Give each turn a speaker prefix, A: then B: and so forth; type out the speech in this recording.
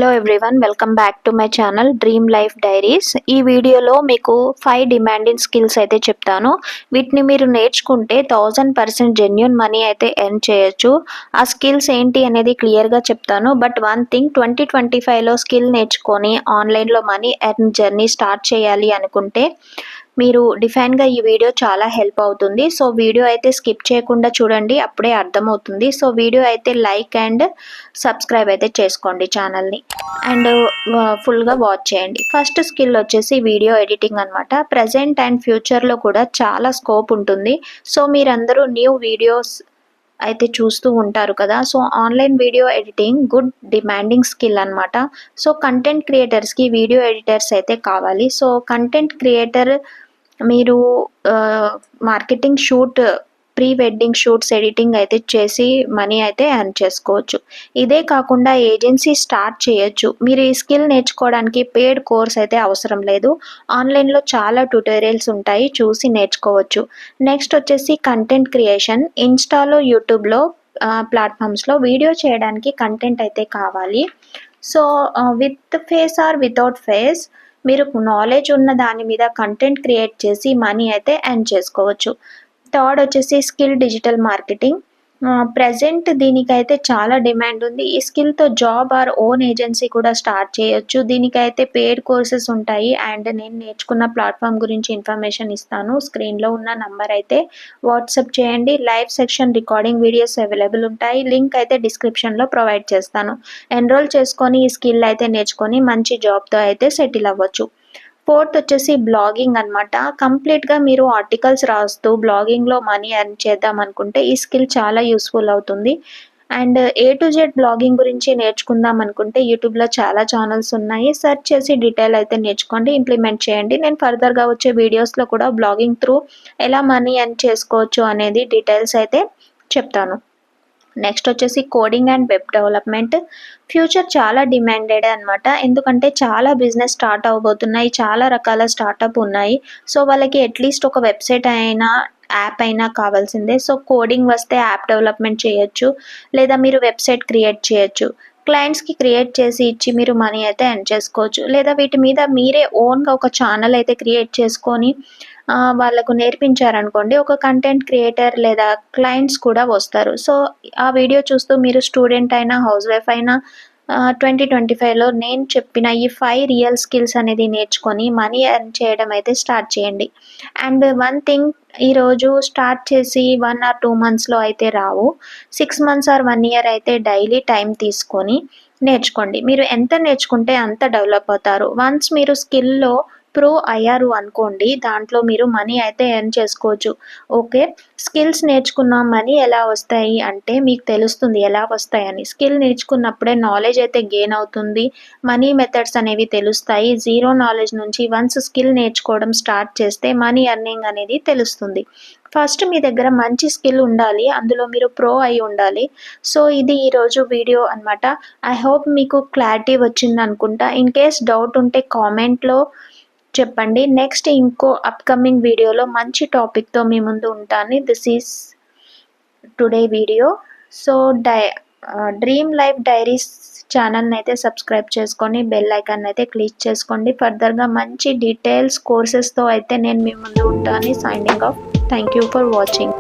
A: Hello everyone, welcome back to my channel dream life diaries. ఈ వీడియోలో మీకు 5 demanding skills అయితే చెప్తాను. వీటిని మీరు నేర్చుకుంటే 1000% జెన్యూన్ మనీ అయితే ఎర్న్ చేయొచ్చు. ఆ స్కిల్స్ ఏంటి అనేది క్లియర్గా చెప్తాను. బట్ వన్ థింగ్, 2025లో స్కిల్ నేర్చుకొని ఆన్లైన్లో మనీ ఎర్న్ జర్నీ స్టార్ట్ చేయాలి అనుకుంటే మీరు డిఫైన్గా ఈ వీడియో చాలా హెల్ప్ అవుతుంది. సో వీడియో అయితే స్కిప్ చేయకుండా చూడండి, అప్పుడే అర్థమవుతుంది. సో వీడియో అయితే లైక్ అండ్ సబ్స్క్రైబ్ అయితే చేసుకోండి ఛానల్ని, అండ్ ఫుల్గా వాచ్ చేయండి. ఫస్ట్ స్కిల్ వచ్చేసి వీడియో ఎడిటింగ్ అనమాట. ప్రజెంట్ అండ్ ఫ్యూచర్లో కూడా చాలా స్కోప్ ఉంటుంది. సో మీరందరూ న్యూ వీడియోస్ అయితే చూస్తూ ఉంటారు కదా. So online video editing good demanding skill అనమాట. సో కంటెంట్ క్రియేటర్స్కి వీడియో ఎడిటర్స్ అయితే కావాలి. సో కంటెంట్ క్రియేటర్ మీరు marketing shoot, pre wedding shoots editing అయితే చేసి మనీ అయితే ఎర్న్ చేసుకోవచ్చు. ఇదే కాకుండా ఏజెన్సీ స్టార్ట్ చేయొచ్చు. మీరు ఈ స్కిల్ నేర్చుకోవడానికి పెయిడ్ కోర్స్ అయితే అవసరం లేదు. ఆన్లైన్లో చాలా ట్యుటోరియల్స్ ఉంటాయి, చూసి నేర్చుకోవచ్చు. నెక్స్ట్ వచ్చేసి కంటెంట్ క్రియేషన్. ఇన్స్టాలో, యూట్యూబ్లో ప్లాట్ఫామ్స్లో వీడియో చేయడానికి కంటెంట్ అయితే కావాలి. So with face or without face మీరు నాలెడ్జ్ ఉన్న దాని మీద కంటెంట్ క్రియేట్ చేసి మనీ అయితే ఎర్న్ చేసుకోవచ్చు. థర్డ్ వచ్చేసి స్కిల్ డిజిటల్ మార్కెటింగ్. ప్రజెంట్ దీనికైతే చాలా డిమాండ్ ఉంది. ఈ స్కిల్తో జాబ్ ఆర్ ఓన్ ఏజెన్సీ కూడా స్టార్ట్ చేయొచ్చు. దీనికైతే పెయిడ్ కోర్సెస్ ఉంటాయి, అండ్ నేను నేర్చుకున్న ప్లాట్ఫామ్ గురించి ఇన్ఫర్మేషన్ ఇస్తాను. స్క్రీన్లో ఉన్న నంబర్ అయితే వాట్సాప్ చేయండి. Live section recording videos available ఉంటాయి. లింక్ అయితే డిస్క్రిప్షన్లో ప్రొవైడ్ చేస్తాను. ఎన్రోల్ చేసుకొని ఈ స్కిల్ అయితే నేర్చుకొని మంచి జాబ్తో అయితే సెటిల్ అవ్వచ్చు. ఫోర్త్ వచ్చేసి బ్లాగింగ్ అనమాట. కంప్లీట్గా మీరు ఆర్టికల్స్ రాస్తూ బ్లాగింగ్లో మనీ ఎర్న్ చేద్దాం అనుకుంటే ఈ స్కిల్ చాలా యూస్ఫుల్ అవుతుంది. And A to Z blogging గురించి నేర్చుకుందాం అనుకుంటే యూట్యూబ్లో చాలా ఛానల్స్ ఉన్నాయి. సెర్చ్ చేసి డీటెయిల్ అయితే నేర్చుకోండి, ఇంప్లిమెంట్ చేయండి. నేను ఫర్దర్గా వచ్చే వీడియోస్లో కూడా బ్లాగింగ్ త్రూ ఎలా మనీ ఎర్న్ చేసుకోవచ్చు అనేది డీటెయిల్స్ అయితే చెప్తాను. నెక్స్ట్ వచ్చేసి coding and web development. Future చాలా డిమాండెడ్ అనమాట. ఎందుకంటే చాలా బిజినెస్ స్టార్ట్ అవబోతున్నాయి, చాలా రకాల స్టార్టప్ ఉన్నాయి. సో వాళ్ళకి అట్లీస్ట్ ఒక వెబ్సైట్ అయినా, యాప్ అయినా కావాల్సిందే. సో కోడింగ్ వస్తే యాప్ డెవలప్మెంట్ చేయొచ్చు, లేదా మీరు వెబ్సైట్ క్రియేట్ చేయొచ్చు. క్లయింట్స్కి క్రియేట్ చేసి ఇచ్చి మీరు మనీ అయితే ఎర్న్ చేసుకోవచ్చు. లేదా వీటి మీద మీరే ఓన్గా ఒక ఛానల్ అయితే క్రియేట్ చేసుకొని వాళ్ళకు నేర్పించారనుకోండి, ఒక కంటెంట్ క్రియేటర్ లేదా క్లయింట్స్ కూడా వస్తారు. సో ఆ వీడియో చూస్తూ మీరు స్టూడెంట్ అయినా, హౌస్ వైఫ్ అయినా 2025లో నేను చెప్పిన ఈ 5 రియల్ స్కిల్స్ అనేది నేర్చుకొని మనీ ఎర్న్ చేయడం అయితే స్టార్ట్ చేయండి. అండ్ వన్ థింగ్, ఈరోజు స్టార్ట్ చేసి 1 or 2 మంత్స్లో అయితే రావు. 6 months or 1 year అయితే డైలీ టైం తీసుకొని నేర్చుకోండి. మీరు ఎంత నేర్చుకుంటే అంత డెవలప్ అవుతారు. వన్స్ మీరు స్కిల్లో ప్రో అయ్యారు అనుకోండి, దాంట్లో మీరు మనీ అయితే ఎర్న్ చేసుకోవచ్చు. ఓకే, స్కిల్స్ నేర్చుకున్న మనీ ఎలా వస్తాయి అంటే మీకు తెలుస్తుంది ఎలా వస్తాయని. స్కిల్ నేర్చుకున్నప్పుడే నాలెడ్జ్ అయితే గెయిన్ అవుతుంది, మనీ మెథడ్స్ అనేవి తెలుస్తాయి. జీరో నాలెడ్జ్ నుంచి వన్స్ స్కిల్ నేర్చుకోవడం స్టార్ట్ చేస్తే మనీ ఎర్నింగ్ అనేది తెలుస్తుంది. ఫస్ట్ మీ దగ్గర మంచి స్కిల్ ఉండాలి, అందులో మీరు ప్రో అయి ఉండాలి. సో ఇది ఈరోజు వీడియో అనమాట. ఐ హోప్ మీకు క్లారిటీ వచ్చింది అనుకుంటా. ఇన్ కేస్ డౌట్ ఉంటే కామెంట్లో చెప్పండి. నెక్స్ట్ ఇంకో అప్కమింగ్ వీడియోలో మంచి టాపిక్తో మీ ముందు ఉంటాను. This is today video. So dream life diaries ఛానల్ని అయితే సబ్స్క్రైబ్ చేసుకొని బెల్ ఐకాన్ అయితే క్లిక్ చేసుకోండి. ఫర్దర్గా మంచి డీటెయిల్స్ కోర్సెస్తో అయితే నేను మీ ముందు ఉంటాను. Signing off. Thank you for watching.